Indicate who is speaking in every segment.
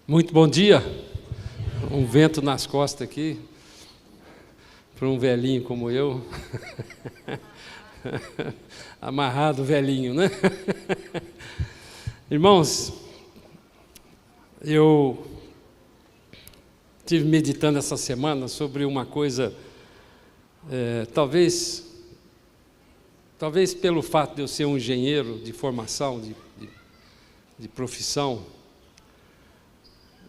Speaker 1: Muito bom dia. Um vento nas costas aqui, para um velhinho como eu. Amarrado velhinho, né? Irmãos, eu estive meditando essa semana sobre uma coisa, talvez pelo fato de eu ser um engenheiro de formação, de profissão,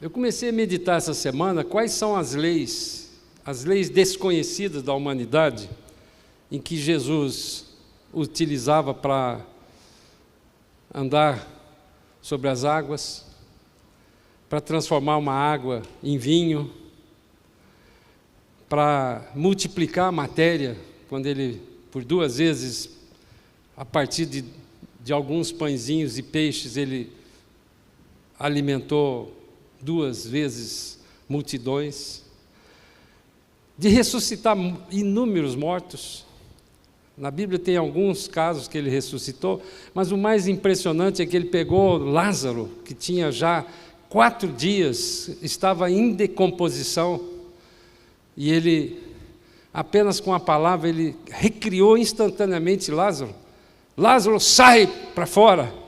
Speaker 1: eu comecei a meditar essa semana quais são as leis desconhecidas da humanidade em que Jesus utilizava para andar sobre as águas, para transformar uma água em vinho, para multiplicar a matéria, quando ele, por 2 vezes, a partir de alguns pãezinhos e peixes, ele alimentou 2 vezes multidões, de ressuscitar inúmeros mortos. Na Bíblia tem alguns casos que ele ressuscitou, mas o mais impressionante é que ele pegou Lázaro, que tinha já 4 dias, estava em decomposição, e ele, apenas com a palavra, ele recriou instantaneamente Lázaro. Lázaro, sai para fora!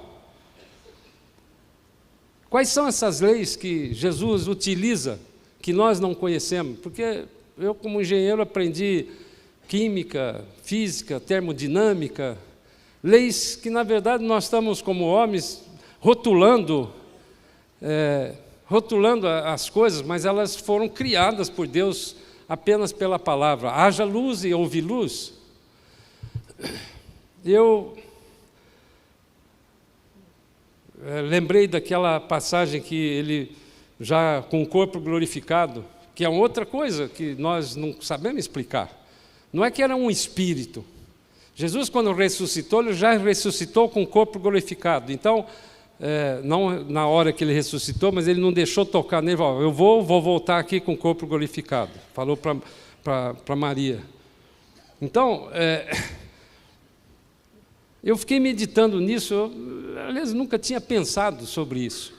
Speaker 1: Quais são essas leis que Jesus utiliza, que nós não conhecemos? Porque eu, como engenheiro, aprendi química, física, termodinâmica, leis que, na verdade, nós estamos, como homens, rotulando as coisas, mas elas foram criadas por Deus apenas pela palavra. Haja luz e houve luz. Eu lembrei daquela passagem que ele, já com o corpo glorificado, que é outra coisa que nós não sabemos explicar. Não é que era um espírito. Jesus, quando ressuscitou, ele já ressuscitou com o corpo glorificado. Então, não na hora que ele ressuscitou, mas ele não deixou tocar nele. Falou, eu vou voltar aqui com o corpo glorificado. Falou para Maria. Então, eu fiquei meditando nisso, aliás, nunca tinha pensado sobre isso.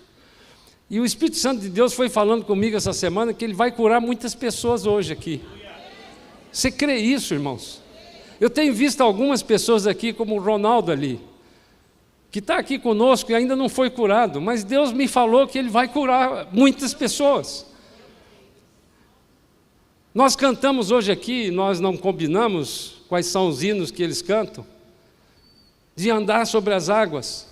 Speaker 1: E o Espírito Santo de Deus foi falando comigo essa semana que ele vai curar muitas pessoas hoje aqui. Você crê isso, irmãos? Eu tenho visto algumas pessoas aqui, como o Ronaldo ali, que está aqui conosco e ainda não foi curado, mas Deus me falou que ele vai curar muitas pessoas. Nós cantamos hoje aqui, nós não combinamos quais são os hinos que eles cantam, de andar sobre as águas.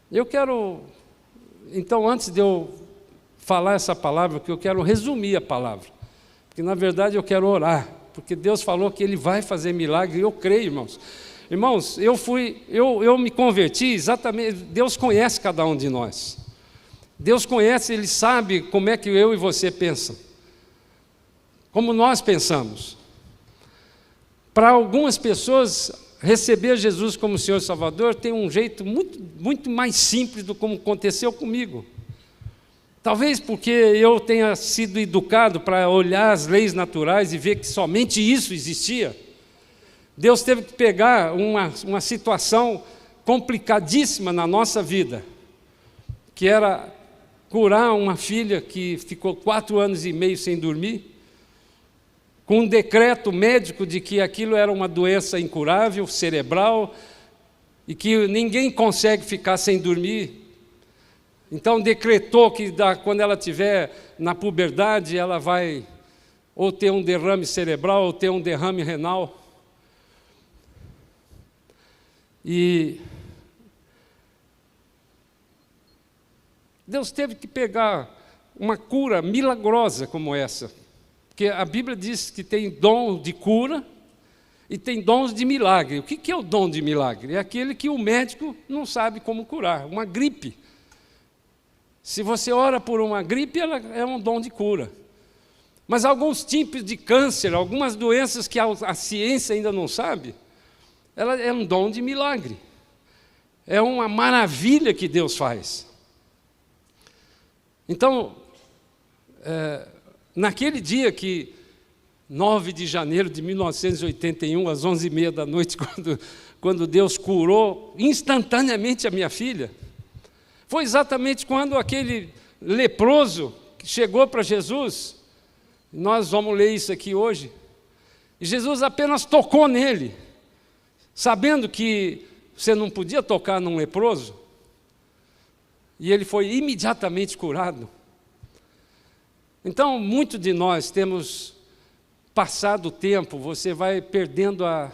Speaker 1: Eu quero, então, antes de eu falar essa palavra, que eu quero resumir a palavra, porque na verdade eu quero orar, porque Deus falou que Ele vai fazer milagre, e eu creio, irmãos. Irmãos, eu me converti exatamente, Deus conhece cada um de nós. Deus conhece, Ele sabe como é que eu e você pensam, como nós pensamos. Para algumas pessoas, receber Jesus como Senhor e Salvador tem um jeito muito mais simples do como aconteceu comigo. Talvez porque eu tenha sido educado para olhar as leis naturais e ver que somente isso existia. Deus teve que pegar uma situação complicadíssima na nossa vida, que era curar uma filha que ficou 4 anos e meio sem dormir, com um decreto médico de que aquilo era uma doença incurável, cerebral, e que ninguém consegue ficar sem dormir. Então decretou que quando ela estiver na puberdade, ela vai ou ter um derrame cerebral ou ter um derrame renal. E Deus teve que pegar uma cura milagrosa como essa, porque a Bíblia diz que tem dom de cura e tem dons de milagre. O que é o dom de milagre? É aquele que o médico não sabe como curar, uma gripe. Se você ora por uma gripe, ela é um dom de cura. Mas alguns tipos de câncer, algumas doenças que a ciência ainda não sabe, ela é um dom de milagre. É uma maravilha que Deus faz. Então, naquele dia que, 9 de janeiro de 1981, às 11h30 da noite, quando Deus curou instantaneamente a minha filha, foi exatamente quando aquele leproso que chegou para Jesus, nós vamos ler isso aqui hoje, e Jesus apenas tocou nele, sabendo que você não podia tocar num leproso, e ele foi imediatamente curado. Então, muito de nós temos passado o tempo, você vai perdendo a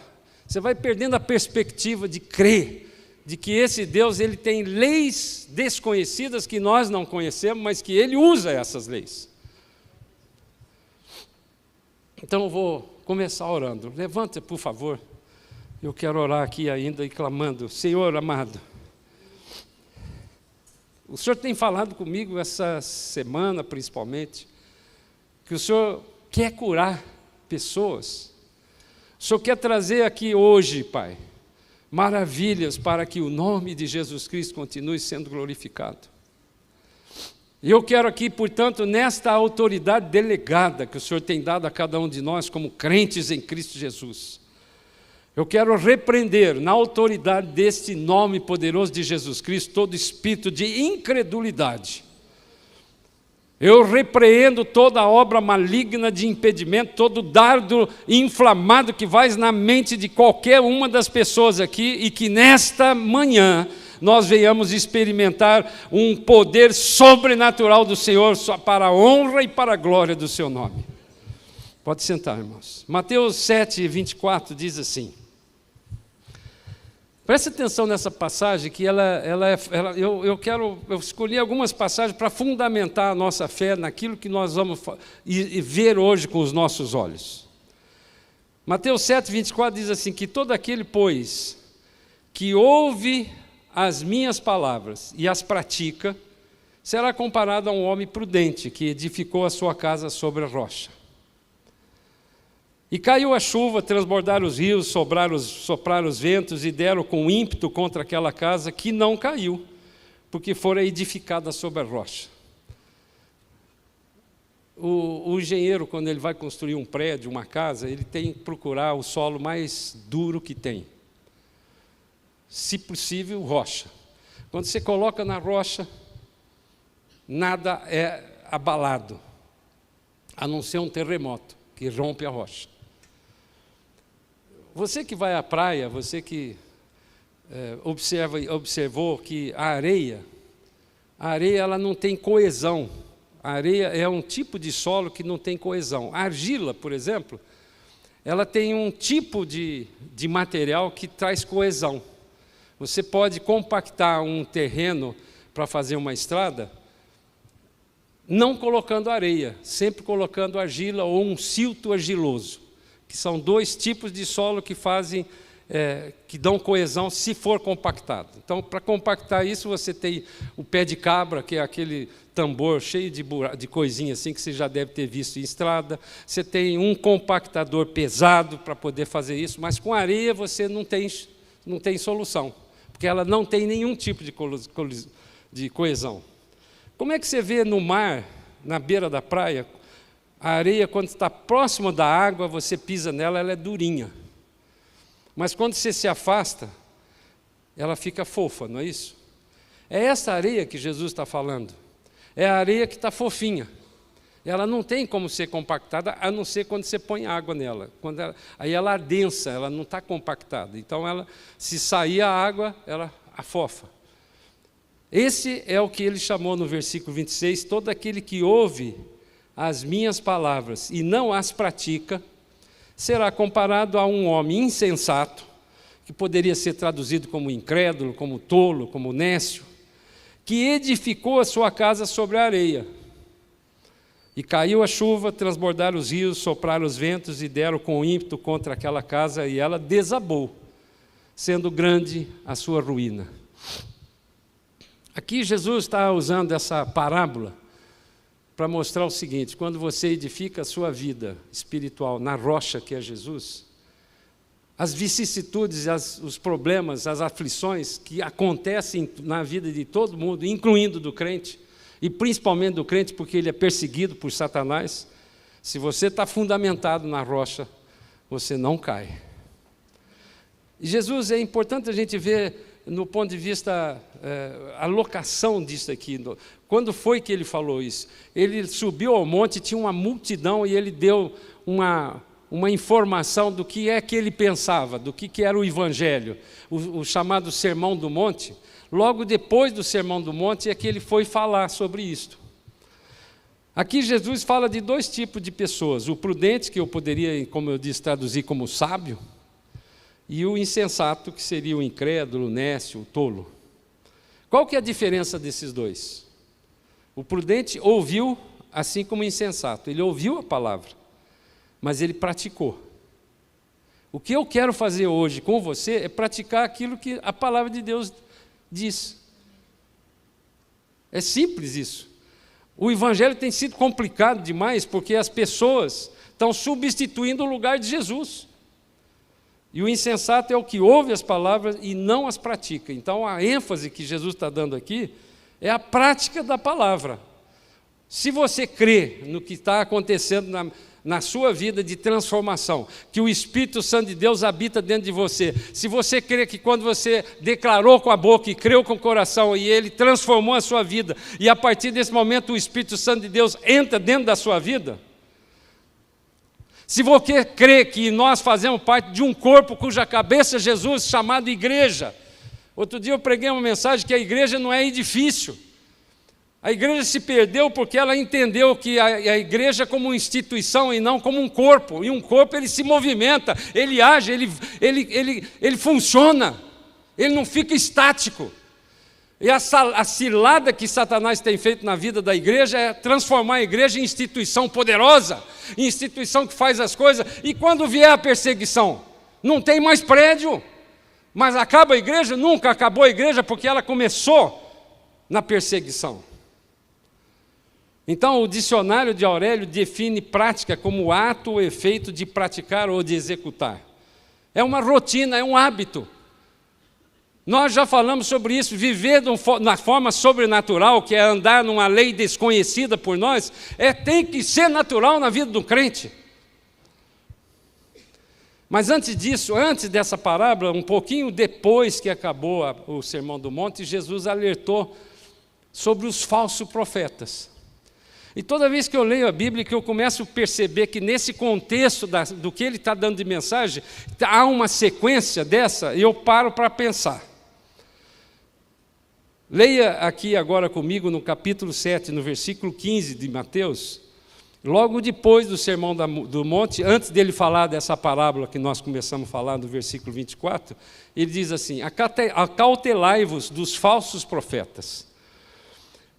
Speaker 1: perspectiva de crer, de que esse Deus ele tem leis desconhecidas que nós não conhecemos, mas que Ele usa essas leis. Então eu vou começar orando. Levanta, por favor. Eu quero orar aqui ainda e clamando. Senhor amado, o Senhor tem falado comigo essa semana, principalmente, que o Senhor quer curar pessoas. O Senhor quer trazer aqui hoje, Pai, maravilhas para que o nome de Jesus Cristo continue sendo glorificado. E eu quero aqui, portanto, nesta autoridade delegada que o Senhor tem dado a cada um de nós como crentes em Cristo Jesus, eu quero repreender na autoridade deste nome poderoso de Jesus Cristo todo espírito de incredulidade. Eu repreendo toda obra maligna de impedimento, todo dardo inflamado que vai na mente de qualquer uma das pessoas aqui, e que nesta manhã nós venhamos experimentar um poder sobrenatural do Senhor para a honra e para a glória do seu nome. Pode sentar, irmãos. Mateus 7, 24 diz assim. Preste atenção nessa passagem, que eu escolhi algumas passagens para fundamentar a nossa fé naquilo que nós vamos ver hoje com os nossos olhos. Mateus 7, 24 diz assim, que todo aquele, pois, que ouve as minhas palavras e as pratica, será comparado a um homem prudente que edificou a sua casa sobre a rocha. E caiu a chuva, transbordaram os rios, sopraram os ventos e deram com ímpeto contra aquela casa que não caiu, porque fora edificada sobre a rocha. O engenheiro, quando ele vai construir um prédio, uma casa, ele tem que procurar o solo mais duro que tem. Se possível, rocha. Quando você coloca na rocha, nada é abalado, a não ser um terremoto que rompe a rocha. Você que vai à praia, você que observou que a areia ela não tem coesão. A areia é um tipo de solo que não tem coesão. A argila, por exemplo, ela tem um tipo de material que traz coesão. Você pode compactar um terreno para fazer uma estrada, não colocando areia, sempre colocando argila ou um silto argiloso, que são dois tipos de solo que que dão coesão se for compactado. Então, para compactar isso, você tem o pé de cabra, que é aquele tambor cheio de coisinha assim, que você já deve ter visto em estrada. Você tem um compactador pesado para poder fazer isso, mas com areia você não tem solução, porque ela não tem nenhum tipo de coesão. Como é que você vê no mar, na beira da praia, a areia, quando está próxima da água, você pisa nela, ela é durinha. Mas quando você se afasta, ela fica fofa, não é isso? É essa areia que Jesus está falando. É a areia que está fofinha. Ela não tem como ser compactada, a não ser quando você põe água nela. Aí ela adensa, ela não está compactada. Então, se sair a água, ela afofa. Esse é o que ele chamou no versículo 26, todo aquele que ouve as minhas palavras e não as pratica, será comparado a um homem insensato, que poderia ser traduzido como incrédulo, como tolo, como nécio, que edificou a sua casa sobre a areia. E caiu a chuva, transbordaram os rios, sopraram os ventos e deram com ímpeto contra aquela casa, e ela desabou, sendo grande a sua ruína. Aqui Jesus está usando essa parábola para mostrar o seguinte: quando você edifica a sua vida espiritual na rocha que é Jesus, as vicissitudes, os problemas, as aflições que acontecem na vida de todo mundo, incluindo do crente, e principalmente do crente porque ele é perseguido por Satanás, se você está fundamentado na rocha, você não cai. E Jesus, é importante a gente ver no ponto de vista, a locação disso aqui. Quando foi que ele falou isso? Ele subiu ao monte, tinha uma multidão e ele deu uma informação do que é que ele pensava, do que era o Evangelho, o chamado Sermão do Monte. Logo depois do Sermão do Monte é que ele foi falar sobre isto. Aqui Jesus fala de dois tipos de pessoas: o prudente, que eu poderia, como eu disse, traduzir como sábio, e o insensato, que seria o incrédulo, o nécio, o tolo. Qual que é a diferença desses dois? O prudente ouviu, assim como o insensato. Ele ouviu a palavra, mas ele praticou. O que eu quero fazer hoje com você é praticar aquilo que a palavra de Deus diz. É simples isso. O Evangelho tem sido complicado demais porque as pessoas estão substituindo o lugar de Jesus. E o insensato é o que ouve as palavras e não as pratica. Então a ênfase que Jesus está dando aqui é a prática da palavra. Se você crê no que está acontecendo na sua vida de transformação, que o Espírito Santo de Deus habita dentro de você, se você crê que quando você declarou com a boca e creu com o coração e Ele transformou a sua vida, e a partir desse momento o Espírito Santo de Deus entra dentro da sua vida, se você crê que nós fazemos parte de um corpo cuja cabeça é Jesus, chamado igreja. Outro dia eu preguei uma mensagem que a igreja não é edifício. A igreja se perdeu porque ela entendeu que a igreja é como uma instituição e não como um corpo. E um corpo ele se movimenta, ele age, ele funciona, ele não fica estático. E a cilada que Satanás tem feito na vida da igreja é transformar a igreja em instituição poderosa, em instituição que faz as coisas, e quando vier a perseguição, não tem mais prédio. Mas acaba a igreja? Nunca acabou a igreja, porque ela começou na perseguição. Então, o dicionário de Aurélio define prática como o ato ou efeito de praticar ou de executar. É uma rotina, é um hábito. Nós já falamos sobre isso, viver na forma sobrenatural, que é andar numa lei desconhecida por nós, tem que ser natural na vida do crente. Mas antes disso, antes dessa parábola, um pouquinho depois que acabou o Sermão do Monte, Jesus alertou sobre os falsos profetas. E toda vez que eu leio a Bíblia, que eu começo a perceber que nesse contexto do que ele está dando de mensagem, há uma sequência dessa, e eu paro para pensar. Leia aqui agora comigo no capítulo 7, no versículo 15 de Mateus, logo depois do Sermão do Monte, antes dele falar dessa parábola que nós começamos a falar no versículo 24, ele diz assim: acautelai-vos dos falsos profetas,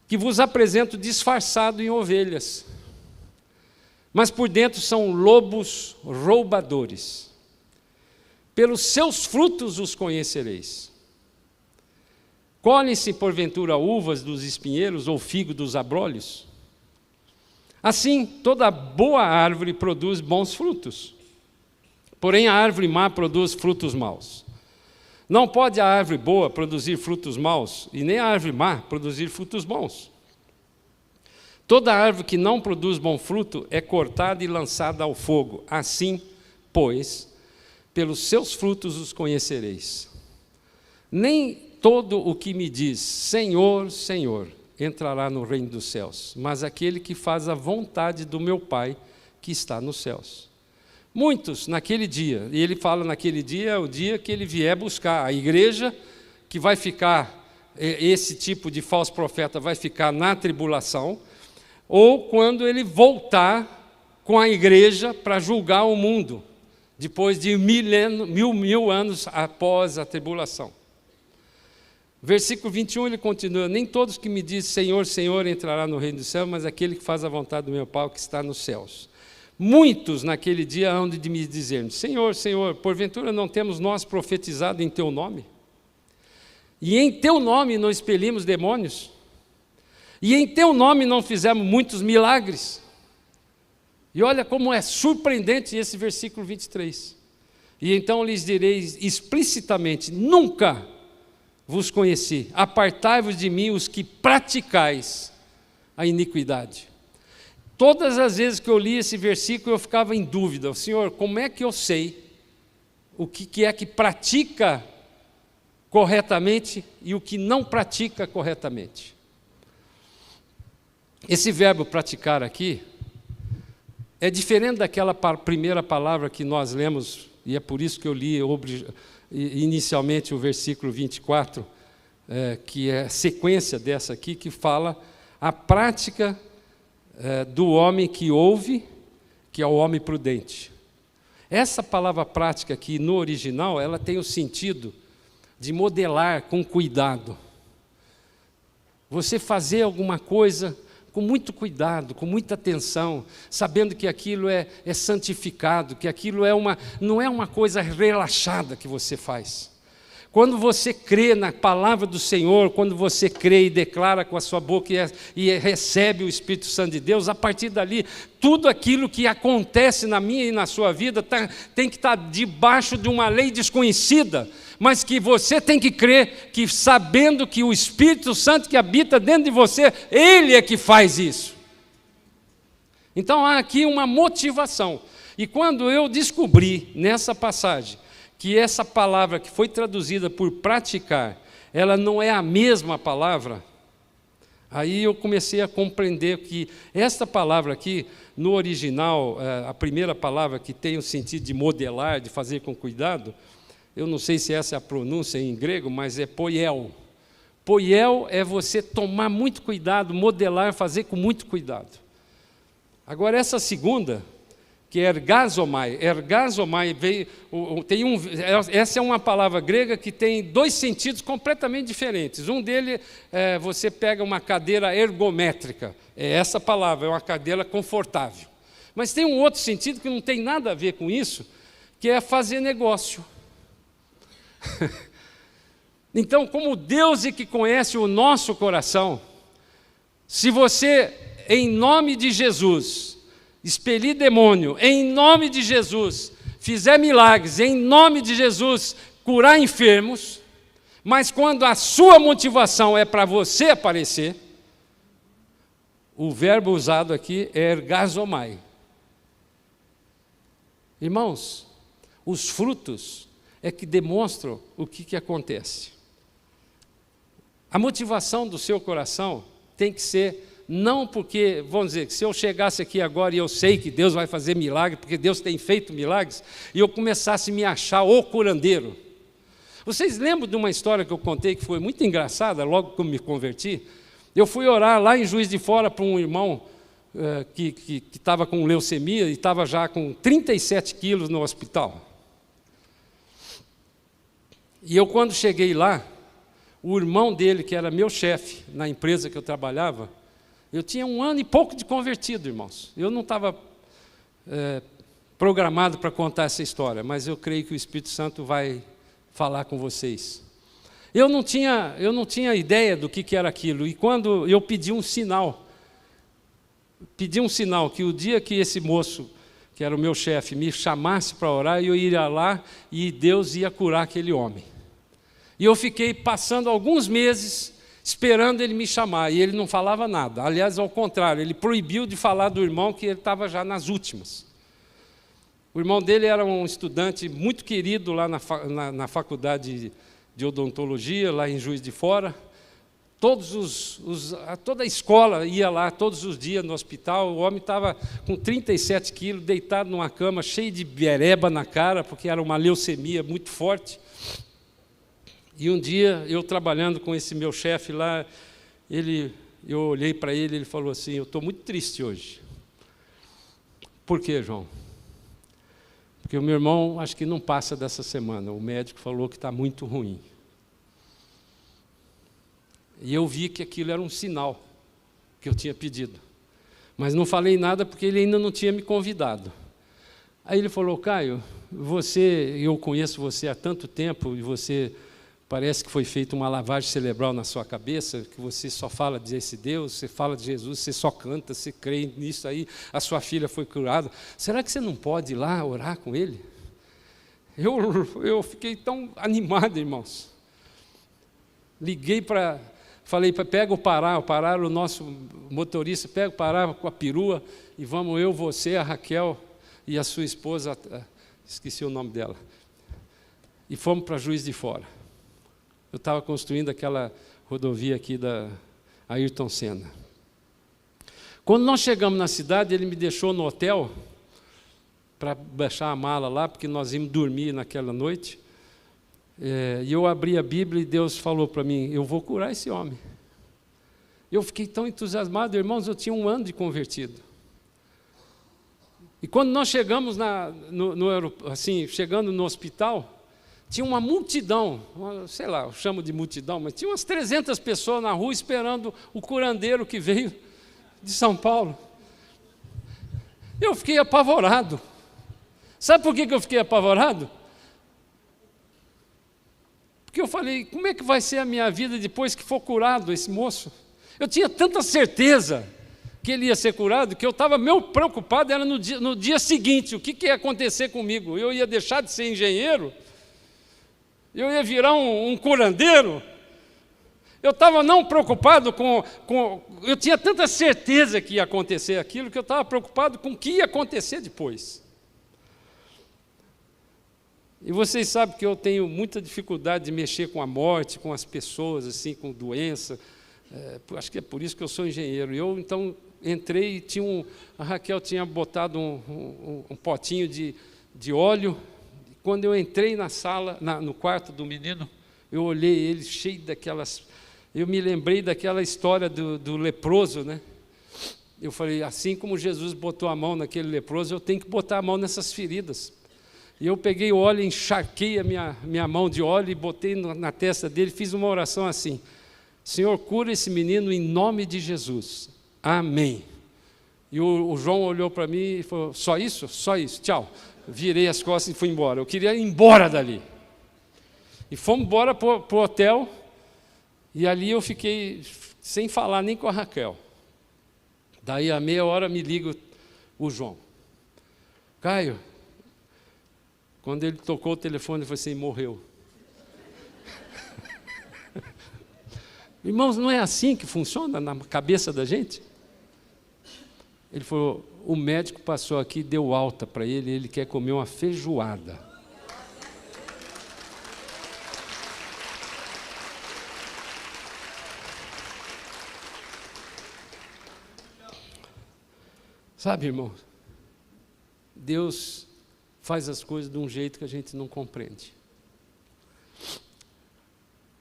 Speaker 1: que vos apresento disfarçado em ovelhas, mas por dentro são lobos roubadores. Pelos seus frutos os conhecereis. Colhem-se porventura uvas dos espinheiros ou figo dos abrolhos? Assim, toda boa árvore produz bons frutos, porém a árvore má produz frutos maus. Não pode a árvore boa produzir frutos maus, e nem a árvore má produzir frutos bons. Toda árvore que não produz bom fruto é cortada e lançada ao fogo. Assim, pois, pelos seus frutos os conhecereis. Nem todo o que me diz, Senhor, Senhor, entrará no reino dos céus, mas aquele que faz a vontade do meu Pai que está nos céus. Muitos naquele dia, e ele fala naquele dia, é o dia que ele vier buscar a igreja, que vai ficar, esse tipo de falso profeta vai ficar na tribulação, ou quando ele voltar com a igreja para julgar o mundo, depois de mil anos após a tribulação. Versículo 21, ele continua: nem todos que me dizem Senhor, Senhor entrará no reino do céu, mas aquele que faz a vontade do meu Pai que está nos céus. Muitos naquele dia hão de me dizer: Senhor, Senhor, porventura não temos nós profetizado em teu nome? E em teu nome não expelimos demônios? E em teu nome não fizemos muitos milagres? E olha como é surpreendente esse versículo 23. E então lhes direi explicitamente: nunca vos conheci, apartai-vos de mim os que praticais a iniquidade. Todas as vezes que eu li esse versículo eu ficava em dúvida: Senhor, como é que eu sei o que é que pratica corretamente e o que não pratica corretamente. Esse verbo praticar aqui é diferente daquela primeira palavra que nós lemos, e é por isso que eu li inicialmente o versículo 24, que é a sequência dessa aqui, que fala a prática do homem que ouve, que é o homem prudente. Essa palavra prática aqui, no original, ela tem o sentido de modelar com cuidado. Você fazer alguma coisa com muito cuidado, com muita atenção, sabendo que aquilo é santificado, que aquilo não é uma coisa relaxada que você faz. Quando você crê na palavra do Senhor, quando você crê e declara com a sua boca e recebe o Espírito Santo de Deus, a partir dali, tudo aquilo que acontece na minha e na sua vida tem que estar debaixo de uma lei desconhecida, mas que você tem que crer, que sabendo que o Espírito Santo que habita dentro de você, Ele é que faz isso. Então há aqui uma motivação. E quando eu descobri nessa passagem, que essa palavra que foi traduzida por praticar, ela não é a mesma palavra, aí eu comecei a compreender que esta palavra aqui, no original, a primeira palavra que tem o sentido de modelar, de fazer com cuidado, eu não sei se essa é a pronúncia em grego, mas é poiel. Poiel é você tomar muito cuidado, modelar, fazer com muito cuidado. Agora essa segunda, que é ergazomai. Ergazomai essa é uma palavra grega que tem dois sentidos completamente diferentes. Um deles você pega uma cadeira ergométrica. É essa palavra, é uma cadeira confortável. Mas tem um outro sentido que não tem nada a ver com isso, que é fazer negócio. Então, como Deus é que conhece o nosso coração, se você, em nome de Jesus, expelir demônio, em nome de Jesus, fizer milagres, em nome de Jesus, curar enfermos, mas quando a sua motivação é para você aparecer, o verbo usado aqui é ergazomai. Irmãos, os frutos é que demonstram o que acontece. A motivação do seu coração tem que ser, não porque, vamos dizer, que se eu chegasse aqui agora e eu sei que Deus vai fazer milagre, porque Deus tem feito milagres, e eu começasse a me achar o curandeiro. Vocês lembram de uma história que eu contei que foi muito engraçada, logo que eu me converti? Eu fui orar lá em Juiz de Fora para um irmão que estava com leucemia e estava já com 37 quilos no hospital. E eu, quando cheguei lá, o irmão dele, que era meu chefe na empresa que eu trabalhava, eu tinha 1 ano e pouco de convertido, irmãos. Eu não estava programado para contar essa história, mas eu creio que o Espírito Santo vai falar com vocês. Eu não tinha ideia do que era aquilo, e quando eu pedi um sinal que o dia que esse moço, que era o meu chefe, me chamasse para orar, eu iria lá e Deus ia curar aquele homem. E eu fiquei passando alguns meses esperando ele me chamar, e ele não falava nada. Aliás, ao contrário, ele proibiu de falar do irmão, que ele estava já nas últimas. O irmão dele era um estudante muito querido lá na faculdade de odontologia, lá em Juiz de Fora. Toda a escola ia lá todos os dias no hospital. O homem estava com 37 quilos, deitado numa cama, cheio de bereba na cara, porque era uma leucemia muito forte. E um dia, eu trabalhando com esse meu chefe lá, eu olhei para ele e ele falou assim: eu estou muito triste hoje. Por quê, João? Porque o meu irmão acho que não passa dessa semana. O médico falou que está muito ruim. E eu vi que aquilo era um sinal que eu tinha pedido. Mas não falei nada porque ele ainda não tinha me convidado. Aí ele falou: Caio, eu conheço você há tanto tempo e você parece que foi feita uma lavagem cerebral na sua cabeça, que você só fala desse Deus, você fala de Jesus, você só canta, você crê nisso aí, a sua filha foi curada. Será que você não pode ir lá orar com ele? Eu fiquei tão animado, irmãos. Liguei falei, pega o Pará o nosso motorista, pega o Pará com a perua e vamos eu, você, a Raquel e a sua esposa, esqueci o nome dela, e fomos para Juiz de Fora. Eu estava construindo aquela rodovia aqui da Ayrton Senna. Quando nós chegamos na cidade, ele me deixou no hotel para baixar a mala lá, porque nós íamos dormir naquela noite. E eu abri a Bíblia e Deus falou para mim, eu vou curar esse homem. Eu fiquei tão entusiasmado, irmãos, eu tinha 1 ano de convertido. E quando nós chegamos chegando no hospital, tinha uma multidão, sei lá, eu chamo de multidão, mas tinha umas 300 pessoas na rua esperando o curandeiro que veio de São Paulo. Eu fiquei apavorado. Sabe por que eu fiquei apavorado? Porque eu falei, como é que vai ser a minha vida depois que for curado esse moço? Eu tinha tanta certeza que ele ia ser curado, que eu estava meio preocupado, era no dia seguinte, o que ia acontecer comigo? Eu ia deixar de ser engenheiro? Eu ia virar um curandeiro? Eu estava não preocupado eu tinha tanta certeza que ia acontecer aquilo, que eu estava preocupado com o que ia acontecer depois. E vocês sabem que eu tenho muita dificuldade de mexer com a morte, com as pessoas, assim, com doença. Acho que é por isso que eu sou engenheiro. Eu, então, entrei e a Raquel tinha botado um potinho de óleo. Quando eu entrei na sala, no quarto do menino, eu olhei ele cheio daquelas... Eu me lembrei daquela história do leproso, né? Eu falei, assim como Jesus botou a mão naquele leproso, eu tenho que botar a mão nessas feridas. E eu peguei o óleo, encharquei a minha mão de óleo e botei na testa dele, fiz uma oração assim, Senhor, cura esse menino em nome de Jesus. Amém. E o João olhou para mim e falou, só isso? Só isso, tchau. Virei as costas e fui embora. Eu queria ir embora dali. E fomos embora para o hotel, e ali eu fiquei sem falar nem com a Raquel. Daí a meia hora me liga o João. Caio, quando ele tocou o telefone, eu falei assim, morreu. Irmãos, não é assim que funciona na cabeça da gente? Ele falou, o médico passou aqui, deu alta para ele, ele quer comer uma feijoada. Sabe, irmão, Deus faz as coisas de um jeito que a gente não compreende.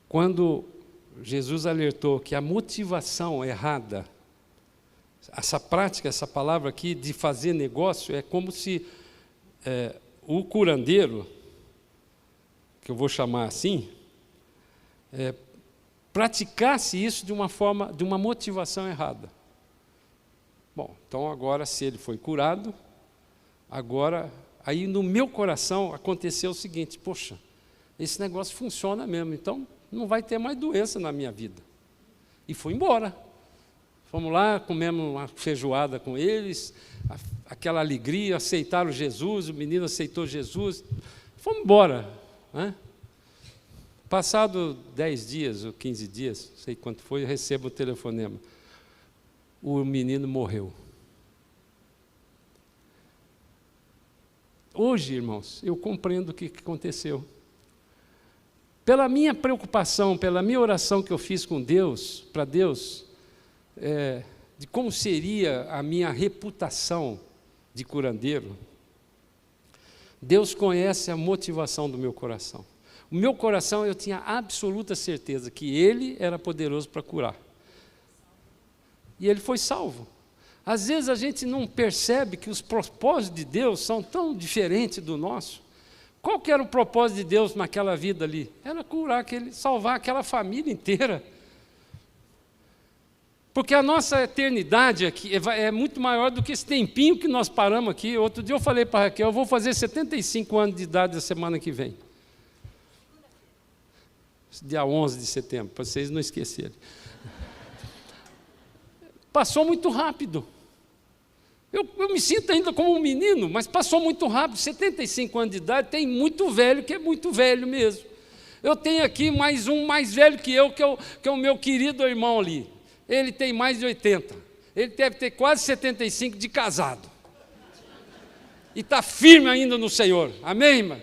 Speaker 1: Quando Jesus alertou que a motivação errada, essa prática, essa palavra aqui de fazer negócio, é como se o curandeiro, que eu vou chamar assim, praticasse isso de uma motivação errada. Bom, então agora, se ele foi curado, agora, aí no meu coração aconteceu o seguinte, poxa, esse negócio funciona mesmo, então não vai ter mais doença na minha vida. E fui embora. Fomos lá, comemos uma feijoada com eles, aquela alegria, aceitaram Jesus, o menino aceitou Jesus, fomos embora. Né? Passado 10 dias ou 15 dias, não sei quanto foi, eu recebo o telefonema. O menino morreu. Hoje, irmãos, eu compreendo o que aconteceu. Pela minha preocupação, pela minha oração que eu fiz com Deus, para Deus, de como seria a minha reputação de curandeiro, Deus conhece a motivação do meu coração. O meu coração, eu tinha absoluta certeza que Ele era poderoso para curar. E ele foi salvo. Às vezes a gente não percebe que os propósitos de Deus são tão diferentes do nosso. Qual que era o propósito de Deus naquela vida ali? Era curar, salvar aquela família inteira. Porque a nossa eternidade aqui é muito maior do que esse tempinho que nós paramos aqui. Outro dia eu falei para a Raquel, eu vou fazer 75 anos de idade a semana que vem. Dia 11 de setembro, para vocês não esquecerem. Passou muito rápido. Eu me sinto ainda como um menino, mas passou muito rápido. 75 anos de idade, tem muito velho, que é muito velho mesmo. Eu tenho aqui mais um mais velho que eu, que é o meu querido irmão ali. Ele tem mais de 80. Ele deve ter quase 75 de casado. E está firme ainda no Senhor. Amém, irmã?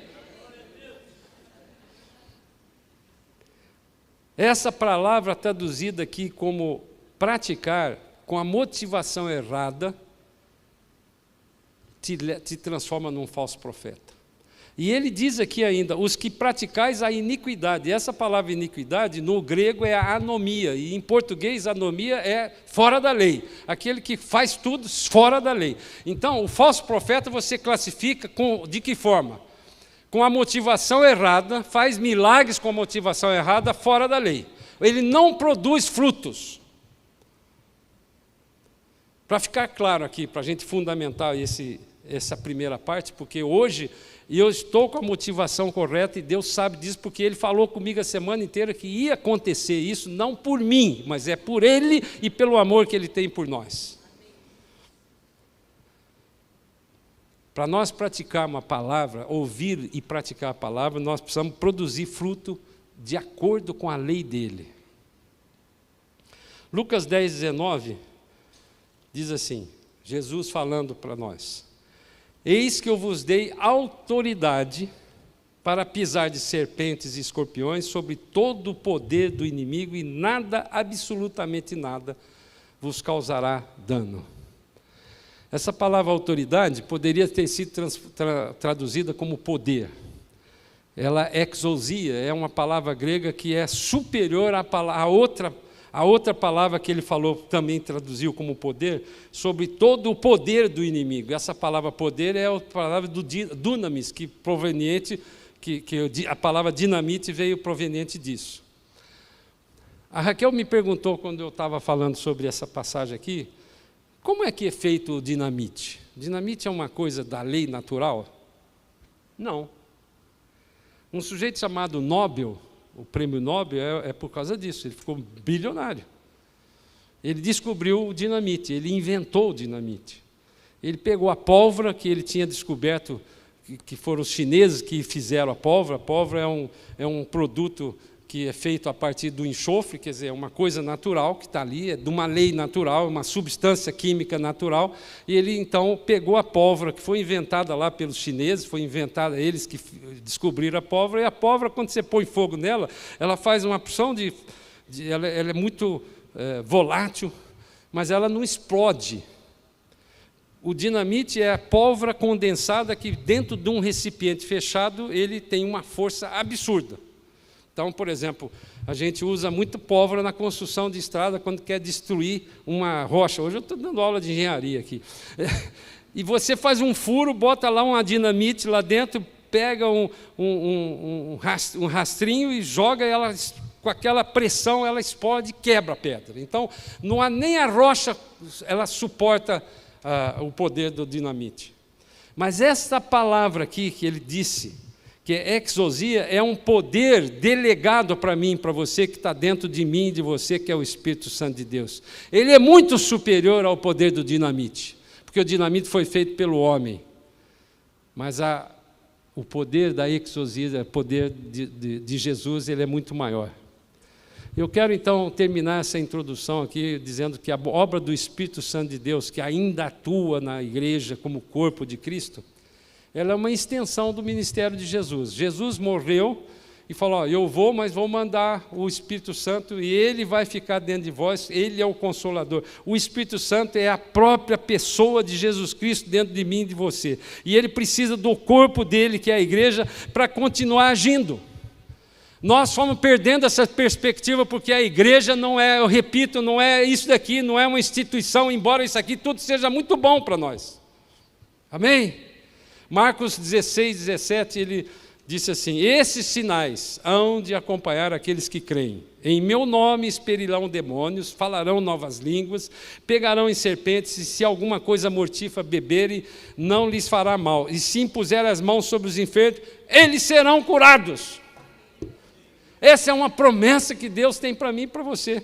Speaker 1: Essa palavra traduzida aqui como praticar com a motivação errada te transforma num falso profeta. E ele diz aqui ainda, os que praticais a iniquidade. Essa palavra iniquidade, no grego, é a anomia, e em português, anomia é fora da lei, aquele que faz tudo fora da lei. Então, o falso profeta você classifica de que forma? Com a motivação errada, faz milagres com a motivação errada, fora da lei. Ele não produz frutos. Para ficar claro aqui, para a gente fundamentar essa primeira parte, porque hoje eu estou com a motivação correta e Deus sabe disso, porque Ele falou comigo a semana inteira que ia acontecer isso, não por mim, mas é por Ele e pelo amor que Ele tem por nós. Para nós praticar uma palavra, ouvir e praticar a palavra, nós precisamos produzir fruto de acordo com a lei dEle. Lucas 10, 19, diz assim, Jesus falando para nós: eis que eu vos dei autoridade para pisar de serpentes e escorpiões sobre todo o poder do inimigo, e nada, absolutamente nada, vos causará dano. Essa palavra autoridade poderia ter sido traduzida como poder. Ela, exousia, é uma palavra grega que é superior à outra palavra que ele falou, também traduziu como poder, sobre todo o poder do inimigo. Essa palavra poder é a palavra do dunamis, a palavra dinamite veio proveniente disso. A Raquel me perguntou, quando eu estava falando sobre essa passagem aqui, como é que é feito o dinamite? Dinamite é uma coisa da lei natural? Não. Um sujeito chamado Nobel, o prêmio Nobel é por causa disso, ele ficou bilionário. Ele descobriu o dinamite, ele inventou o dinamite. Ele pegou a pólvora que ele tinha descoberto, que foram os chineses que fizeram a pólvora. A pólvora é um produto que é feito a partir do enxofre, quer dizer, é uma coisa natural que está ali, é de uma lei natural, uma substância química natural, e ele então pegou a pólvora, que foi inventada lá pelos chineses, foi inventada, eles que descobriram a pólvora, e a pólvora, quando você põe fogo nela, ela faz uma porção ela é muito volátil, mas ela não explode. O dinamite é a pólvora condensada que dentro de um recipiente fechado, ele tem uma força absurda. Então, por exemplo, a gente usa muito pólvora na construção de estrada quando quer destruir uma rocha. Hoje eu estou dando aula de engenharia aqui. E você faz um furo, bota lá uma dinamite lá dentro, pega um rastrinho e joga ela, com aquela pressão ela explode e quebra a pedra. Então, não há nem a rocha, ela suporta o poder do dinamite. Mas esta palavra aqui que ele disse, que é exousia, é um poder delegado para mim, para você, que está dentro de mim e de você, que é o Espírito Santo de Deus. Ele é muito superior ao poder do dinamite, porque o dinamite foi feito pelo homem. Mas o poder da exousia, o poder de Jesus, ele é muito maior. Eu quero então terminar essa introdução aqui dizendo que a obra do Espírito Santo de Deus, que ainda atua na igreja como corpo de Cristo, ela é uma extensão do ministério de Jesus. Jesus morreu e falou, eu vou, mas vou mandar o Espírito Santo e ele vai ficar dentro de vós, ele é o Consolador. O Espírito Santo é a própria pessoa de Jesus Cristo dentro de mim e de você. E ele precisa do corpo dele, que é a igreja, para continuar agindo. Nós fomos perdendo essa perspectiva porque a igreja não é, eu repito, não é isso daqui, não é uma instituição, embora isso aqui tudo seja muito bom para nós. Amém? Marcos 16, 17, ele disse assim, esses sinais hão de acompanhar aqueles que creem. Em meu nome expelirão demônios, falarão novas línguas, pegarão em serpentes, e se alguma coisa mortífera beberem, não lhes fará mal. E se impuserem as mãos sobre os enfermos, eles serão curados. Essa é uma promessa que Deus tem para mim e para você.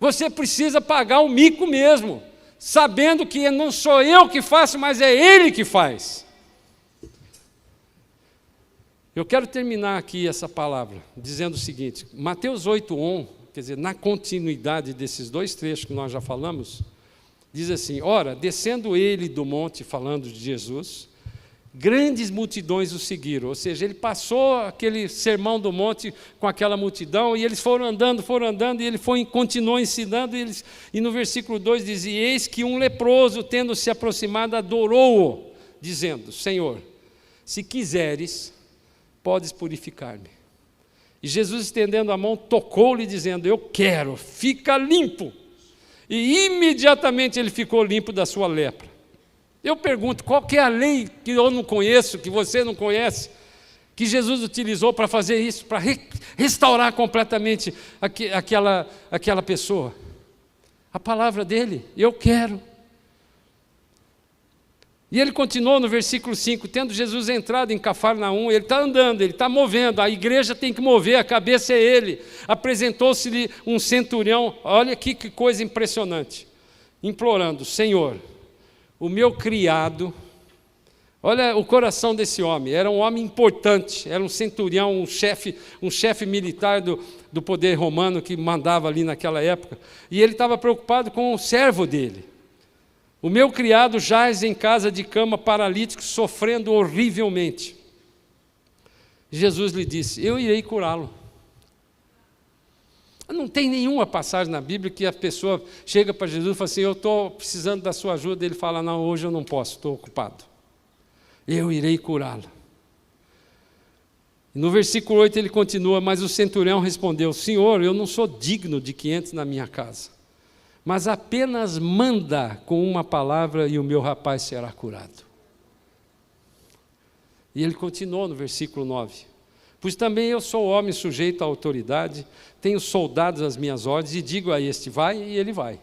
Speaker 1: Você precisa pagar o mico mesmo, sabendo que não sou eu que faço, mas é Ele que faz. Eu quero terminar aqui essa palavra, dizendo o seguinte, Mateus 8:1, quer dizer, na continuidade desses dois trechos que nós já falamos, diz assim, ora, descendo ele do monte, falando de Jesus, grandes multidões o seguiram. Ou seja, ele passou aquele sermão do monte com aquela multidão, e eles foram andando, e ele continuou ensinando, e no versículo 2 diz: e eis que um leproso, tendo se aproximado, adorou-o, dizendo: Senhor, se quiseres, podes purificar-me. E Jesus, estendendo a mão, tocou-lhe, dizendo: eu quero, fica limpo. E imediatamente ele ficou limpo da sua lepra. Eu pergunto, qual que é a lei que eu não conheço, que você não conhece, que Jesus utilizou para fazer isso, para restaurar completamente aquela pessoa? A palavra dele: eu quero. E ele continuou no versículo 5, tendo Jesus entrado em Cafarnaum, ele está andando, ele está movendo, a igreja tem que mover, a cabeça é ele. Apresentou-se-lhe um centurião, olha aqui que coisa impressionante, implorando: Senhor, o meu criado, olha o coração desse homem, era um homem importante, era um centurião, um chefe militar do poder romano que mandava ali naquela época, e ele estava preocupado com o servo dele. O meu criado jaz em casa de cama, paralítico, sofrendo horrivelmente. Jesus lhe disse: eu irei curá-lo. Não tem nenhuma passagem na Bíblia que a pessoa chega para Jesus e fala assim: eu estou precisando da sua ajuda. Ele fala: não, hoje eu não posso, estou ocupado. Eu irei curá-lo. No versículo 8 ele continua: mas o centurião respondeu: Senhor, eu não sou digno de que entre na minha casa, mas apenas manda com uma palavra e o meu rapaz será curado. E ele continuou no versículo 9: pois também eu sou homem sujeito à autoridade, tenho soldados às minhas ordens, e digo a este: vai, e ele vai.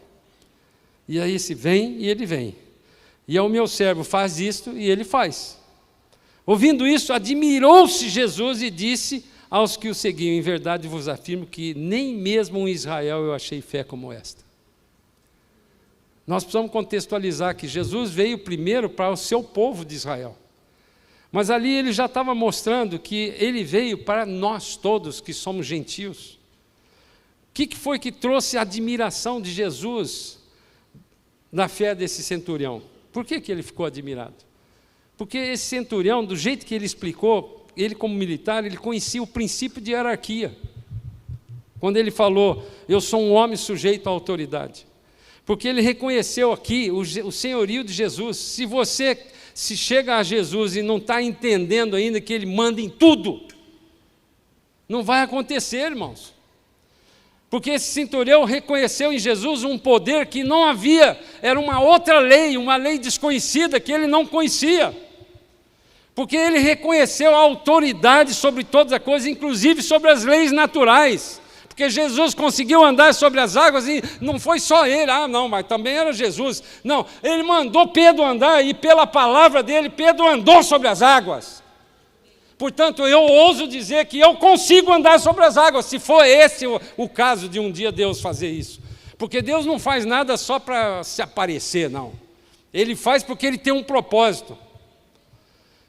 Speaker 1: E a esse: vem, e ele vem. E ao meu servo: faz isto, e ele faz. Ouvindo isso, admirou-se Jesus e disse aos que o seguiam: em verdade vos afirmo que nem mesmo em Israel eu achei fé como esta. Nós precisamos contextualizar que Jesus veio primeiro para o seu povo de Israel. Mas ali ele já estava mostrando que ele veio para nós todos que somos gentios. O que foi que trouxe a admiração de Jesus na fé desse centurião? Por que ele ficou admirado? Porque esse centurião, do jeito que ele explicou, ele como militar, ele conhecia o princípio de hierarquia. Quando ele falou: eu sou um homem sujeito à autoridade. Porque ele reconheceu aqui o senhorio de Jesus. Se você chega a Jesus e não está entendendo ainda que ele manda em tudo, não vai acontecer, irmãos. Porque esse centurião reconheceu em Jesus um poder que não havia, era uma outra lei, uma lei desconhecida que ele não conhecia. Porque ele reconheceu a autoridade sobre todas as coisas, inclusive sobre as leis naturais. Porque Jesus conseguiu andar sobre as águas e não foi só ele, não, mas também era Jesus. Não, ele mandou Pedro andar e pela palavra dele, Pedro andou sobre as águas. Portanto, eu ouso dizer que eu consigo andar sobre as águas, se for esse o caso de um dia Deus fazer isso. Porque Deus não faz nada só para se aparecer, não. Ele faz porque ele tem um propósito.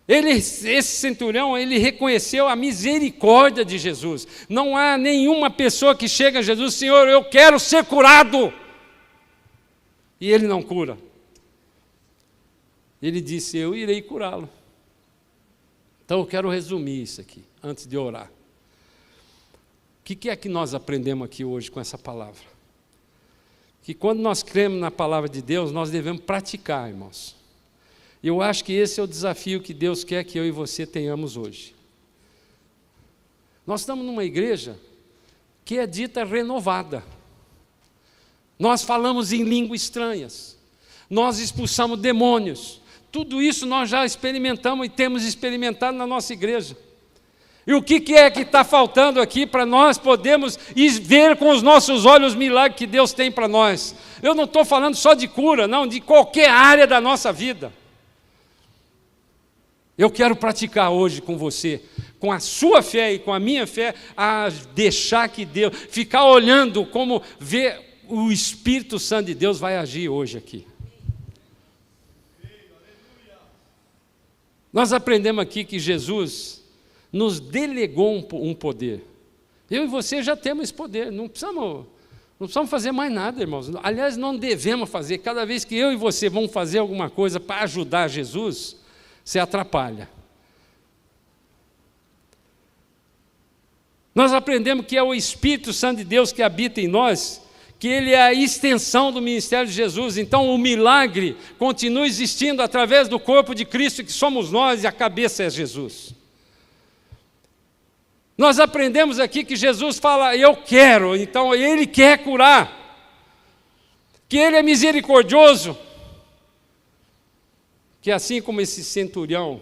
Speaker 1: Esse centurião, ele reconheceu a misericórdia de Jesus. Não há nenhuma pessoa que chega a Jesus: Senhor, eu quero ser curado, e ele não cura. Ele disse: eu irei curá-lo. Então eu quero resumir isso aqui, antes de orar. O que é que nós aprendemos aqui hoje com essa palavra? Que quando nós cremos na palavra de Deus, nós devemos praticar, irmãos. Eu acho que esse é o desafio que Deus quer que eu e você tenhamos hoje. Nós estamos numa igreja que é dita renovada. Nós falamos em línguas estranhas. Nós expulsamos demônios. Tudo isso nós já experimentamos e temos experimentado na nossa igreja. E o que é que está faltando aqui para nós podermos ver com os nossos olhos os milagres que Deus tem para nós? Eu não estou falando só de cura, não, de qualquer área da nossa vida. Eu quero praticar hoje com você, com a sua fé e com a minha fé, a deixar que Deus, ficar olhando como ver o Espírito Santo de Deus vai agir hoje aqui. Nós aprendemos aqui que Jesus nos delegou um poder. Eu e você já temos esse poder, não precisamos fazer mais nada, irmãos. Aliás, não devemos fazer. Cada vez que eu e você vamos fazer alguma coisa para ajudar Jesus, você atrapalha. Nós aprendemos que é o Espírito Santo de Deus que habita em nós, que ele é a extensão do ministério de Jesus. Então o milagre continua existindo através do corpo de Cristo, que somos nós, e a cabeça é Jesus. Nós aprendemos aqui que Jesus fala, eu quero, então ele quer curar, que ele é misericordioso, que assim como esse centurião,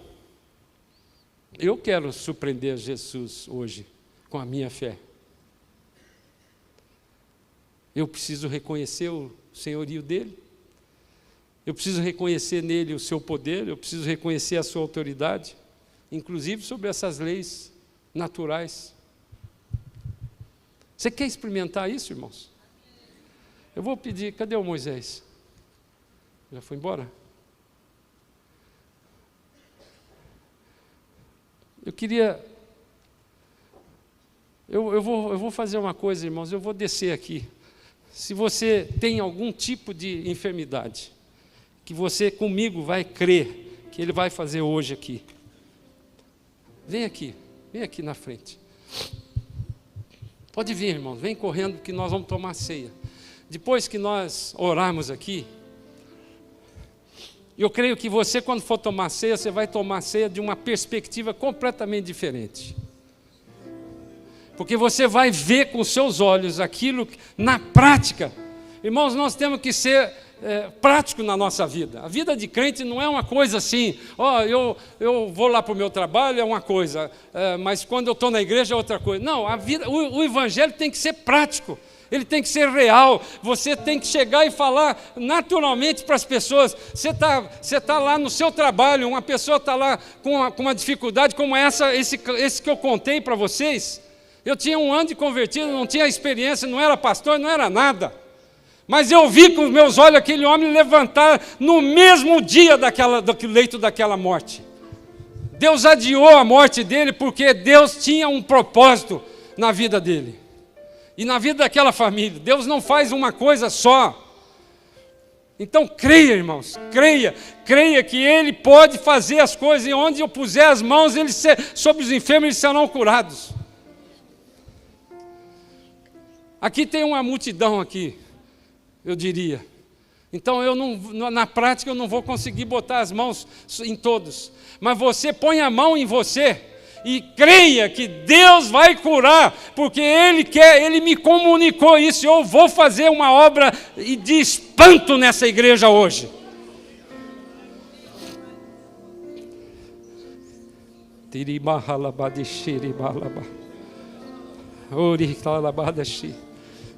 Speaker 1: eu quero surpreender Jesus hoje com a minha fé. Eu preciso reconhecer o senhorio dele, eu preciso reconhecer nele o seu poder, eu preciso reconhecer a sua autoridade, inclusive sobre essas leis naturais. Você quer experimentar isso, irmãos? Eu vou pedir, cadê o Moisés? Já foi embora? Eu queria... Eu vou fazer uma coisa, irmãos, eu vou descer aqui. Se você tem algum tipo de enfermidade, que você comigo vai crer que ele vai fazer hoje aqui, vem aqui na frente. Pode vir, irmãos, vem correndo que nós vamos tomar ceia. Depois que nós orarmos aqui, eu creio que você, quando for tomar ceia, você vai tomar ceia de uma perspectiva completamente diferente. Porque você vai ver com os seus olhos aquilo na prática. Irmãos, nós temos que ser práticos na nossa vida. A vida de crente não é uma coisa assim, eu vou lá para o meu trabalho, é uma coisa, mas quando eu estou na igreja é outra coisa. Não, o evangelho tem que ser prático. Ele tem que ser real, você tem que chegar e falar naturalmente para as pessoas. Você tá lá no seu trabalho, uma pessoa está lá com uma dificuldade como esse que eu contei para vocês. Eu tinha 1 ano de convertido, não tinha experiência, não era pastor, não era nada. Mas eu vi com os meus olhos aquele homem levantar no mesmo dia do leito daquela morte. Deus adiou a morte dele porque Deus tinha um propósito na vida dele. E na vida daquela família. Deus não faz uma coisa só. Então creia, irmãos, creia que Ele pode fazer as coisas, e onde eu puser as mãos sobre os enfermos, eles serão curados. Aqui tem uma multidão aqui, eu diria. Então na prática eu não vou conseguir botar as mãos em todos. Mas você põe a mão em você e creia que Deus vai curar, porque Ele me comunicou isso. Eu vou fazer uma obra de espanto nessa igreja hoje.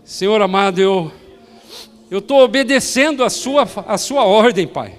Speaker 1: Senhor amado, eu estou obedecendo a sua ordem, Pai.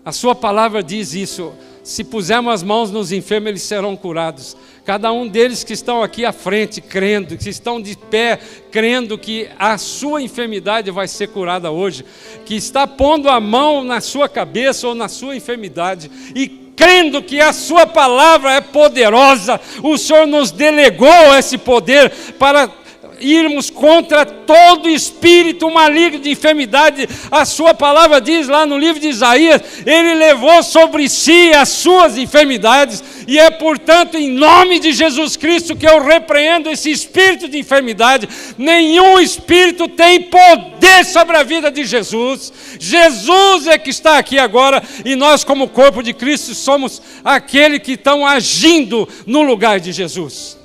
Speaker 1: A sua palavra diz isso. Se pusermos as mãos nos enfermos, eles serão curados. Cada um deles que estão aqui à frente, crendo, que estão de pé, crendo que a sua enfermidade vai ser curada hoje, que está pondo a mão na sua cabeça ou na sua enfermidade, e crendo que a sua palavra é poderosa, o Senhor nos delegou esse poder para irmos contra todo espírito maligno de enfermidade. A sua palavra diz lá no livro de Isaías, Ele levou sobre si as suas enfermidades, e é portanto em nome de Jesus Cristo que eu repreendo esse espírito de enfermidade. Nenhum espírito tem poder sobre a vida de Jesus. Jesus é que está aqui agora, e nós como corpo de Cristo somos aquele que estão agindo no lugar de Jesus.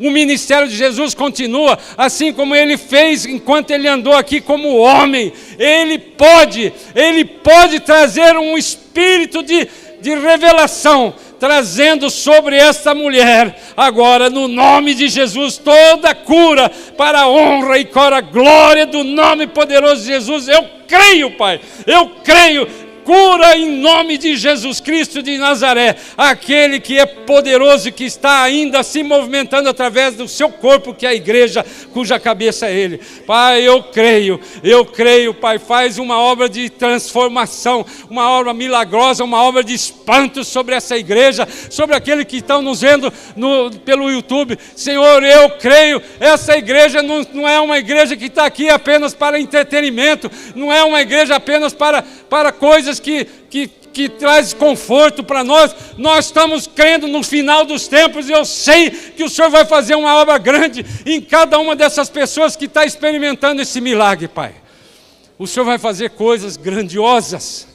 Speaker 1: O ministério de Jesus continua, assim como Ele fez enquanto Ele andou aqui como homem. Ele pode trazer um espírito de revelação, trazendo sobre esta mulher, agora no nome de Jesus, toda cura para a honra e para a glória do nome poderoso de Jesus. Eu creio, Pai, eu creio. Cura em nome de Jesus Cristo de Nazaré, aquele que é poderoso e que está ainda se movimentando através do seu corpo, que é a igreja, cuja cabeça é Ele. Pai, eu creio, Pai, faz uma obra de transformação, uma obra milagrosa, uma obra de espanto sobre essa igreja, sobre aqueles que estão nos vendo pelo YouTube. Senhor, eu creio, essa igreja não é uma igreja que está aqui apenas para entretenimento, não é uma igreja apenas para coisas que que traz conforto para nós. Nós estamos crendo no final dos tempos e eu sei que o Senhor vai fazer uma obra grande em cada uma dessas pessoas que está experimentando esse milagre, Pai. O Senhor vai fazer coisas grandiosas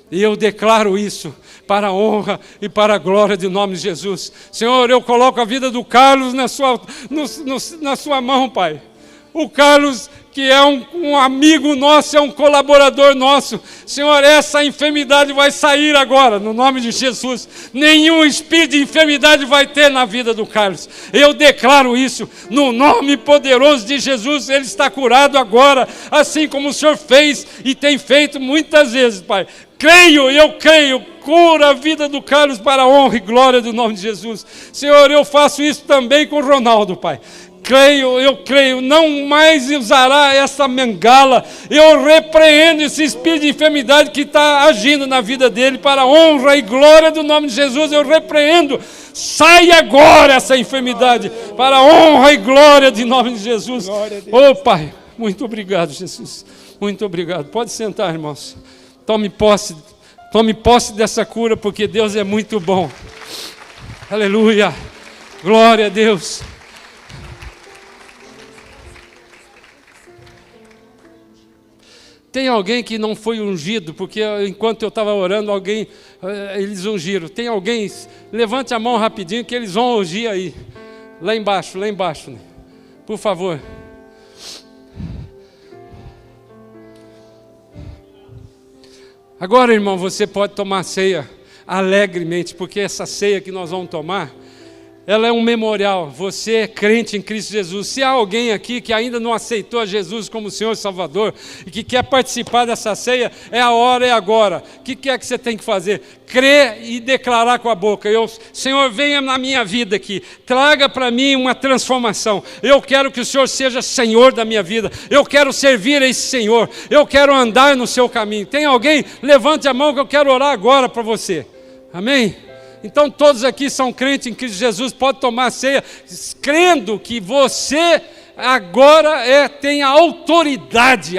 Speaker 1: e eu declaro isso para a honra e para a glória de nome de Jesus. Senhor, eu coloco a vida do Carlos na sua mão, Pai. O Carlos, que é um amigo nosso, é um colaborador nosso. Senhor, essa enfermidade vai sair agora, no nome de Jesus. Nenhum espírito de enfermidade vai ter na vida do Carlos. Eu declaro isso, no nome poderoso de Jesus. Ele está curado agora, assim como o Senhor fez e tem feito muitas vezes, Pai. Eu creio, cura a vida do Carlos para a honra e glória do nome de Jesus. Senhor, eu faço isso também com o Ronaldo, Pai. Eu creio, não mais usará essa bengala. Eu repreendo esse espírito de enfermidade que está agindo na vida dele para a honra e glória do nome de Jesus. Eu repreendo, sai agora essa enfermidade para a honra e glória do nome de Jesus. Oh, Pai, muito obrigado, Jesus. Muito obrigado. Pode sentar, irmãos. Tome posse dessa cura, porque Deus é muito bom. Aleluia. Glória a Deus. Tem alguém que não foi ungido, porque enquanto eu estava orando, eles ungiram. Tem alguém? Levante a mão rapidinho que eles vão ungir aí. Lá embaixo, né? Por favor. Agora, irmão, você pode tomar ceia alegremente, porque essa ceia que nós vamos tomar, ela é um memorial. Você é crente em Cristo Jesus. Se há alguém aqui que ainda não aceitou a Jesus como Senhor e Salvador e que quer participar dessa ceia, é a hora, é agora. O que é que você tem que fazer? Crer e declarar com a boca. Senhor, venha na minha vida aqui. Traga para mim uma transformação. Eu quero que o Senhor seja Senhor da minha vida. Eu quero servir a esse Senhor. Eu quero andar no seu caminho. Tem alguém? Levante a mão que eu quero orar agora para você. Amém? Então todos aqui são crentes em Cristo Jesus, pode tomar a ceia, crendo que você agora tem a autoridade.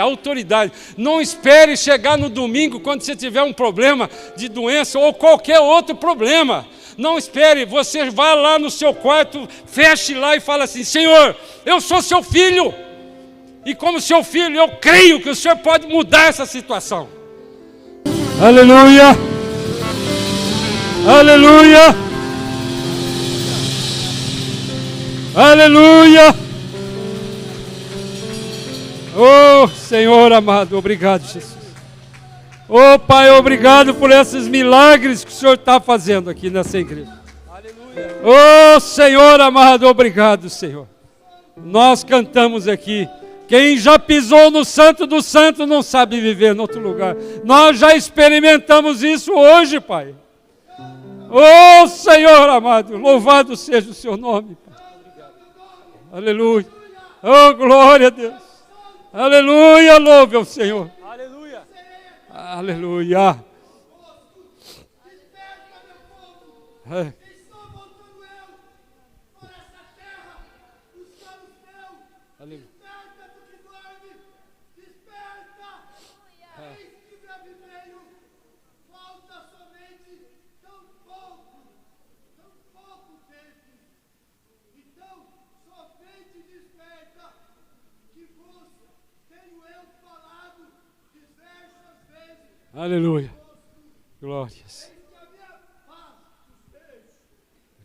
Speaker 1: Não espere chegar no domingo quando você tiver um problema de doença ou qualquer outro problema. Não espere, você vai lá no seu quarto, feche lá e fala assim: Senhor, eu sou seu filho. E como seu filho, eu creio que o Senhor pode mudar essa situação. Aleluia! Aleluia! Aleluia! Oh, Senhor amado, obrigado, Jesus. Oh, Pai, obrigado por esses milagres que o Senhor está fazendo aqui nessa igreja. Aleluia! Oh, Senhor amado, obrigado, Senhor. Nós cantamos aqui: quem já pisou no Santo do Santo não sabe viver em outro lugar. Nós já experimentamos isso hoje, Pai. Oh, Senhor amado, louvado seja o seu nome, Pai. Aleluia. Oh, glória a Deus. Aleluia, louve ao Senhor. Aleluia. Aleluia. É. Aleluia. Glórias.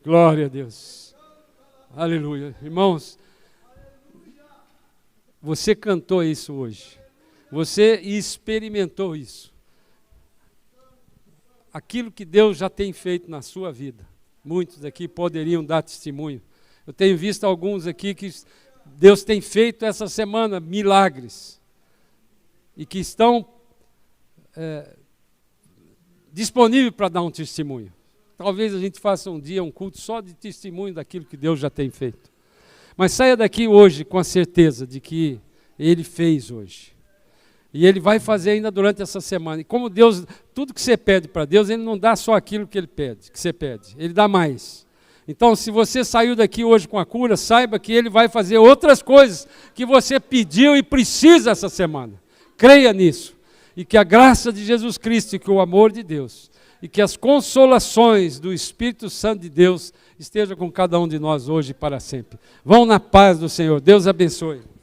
Speaker 1: Glória a Deus. Aleluia. Irmãos, você cantou isso hoje. Você experimentou isso. Aquilo que Deus já tem feito na sua vida. Muitos aqui poderiam dar testemunho. Eu tenho visto alguns aqui que Deus tem feito essa semana milagres. E que estão disponível para dar um testemunho. Talvez a gente faça um dia um culto só de testemunho daquilo que Deus já tem feito. Mas saia daqui hoje com a certeza de que Ele fez hoje. E Ele vai fazer ainda durante essa semana. E como Deus, tudo que você pede para Deus, Ele não dá só aquilo que Ele pede, que você pede. Ele dá mais. Então, se você saiu daqui hoje com a cura, saiba que Ele vai fazer outras coisas que você pediu e precisa essa semana. Creia nisso. e que a graça de Jesus Cristo, e que o amor de Deus, e que as consolações do Espírito Santo de Deus estejam com cada um de nós hoje e para sempre. Vão na paz do Senhor. Deus abençoe.